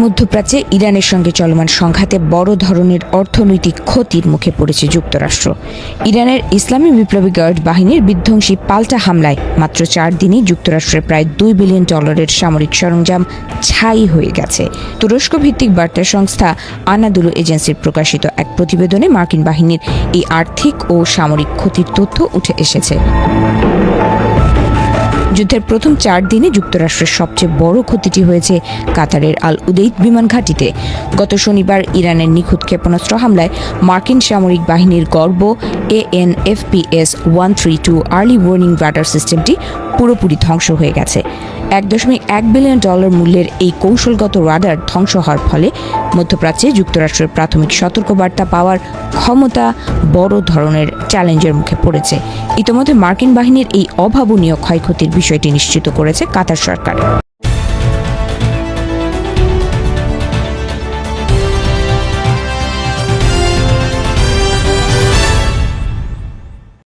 মধ্যপ্রাচ্যে ইরানের সঙ্গে চলমান সংঘাতে বড় ধরনের অর্থনৈতিক ক্ষতির মুখে পড়েছে যুক্তরাষ্ট্র। ইরানের ইসলামী বিপ্লবী গার্ড বাহিনীর বিধ্বংসী পাল্টা হামলায় মাত্র 4 দিনেই যুক্তরাষ্ট্রের প্রায় $2 বিলিয়ন সামরিক সরঞ্জাম ছাই হয়ে গেছে। তুরস্ক ভিত্তিক বার্তা সংস্থা আনাদুলু এজেন্সির প্রকাশিত এক প্রতিবেদনে মার্কিন বাহিনীর এই আর্থিক ও সামরিক ক্ষতির তথ্য উঠে এসেছে। যুদ্ধের প্রথম 4 দিনে যুক্তরাষ্ট্রের সবচেয়ে বড় ক্ষতিটি হয়েছে কাতারের আল উদেইদ বিমান ঘাঁটিতে। গত শনিবার ইরানের নিখুঁত ক্ষেপণাস্ত্র হামলায় মার্কিন সামরিক বাহিনীর গর্ব AN/FPS-132 আর্লি ওয়ার্নিং রাডার সিস্টেমটি পুরোপুরি ধ্বংস হয়ে গেছে। $1.1 বিলিয়ন মূল্যের এই কৌশলগত রাডার ধ্বংস হওয়ার ফলে মধ্যপ্রাচ্যে যুক্তরাষ্ট্রের প্রাথমিক সতর্কবার্তা পাওয়ার ক্ষমতা বড় ধরনের চ্যালেঞ্জের মুখে পড়েছে। ইতোমধ্যে মার্কিন বাহিনীর এই অভাবনীয় ক্ষয়ক্ষতির বিষয়টি নিশ্চিত করেছে কাতার সরকার।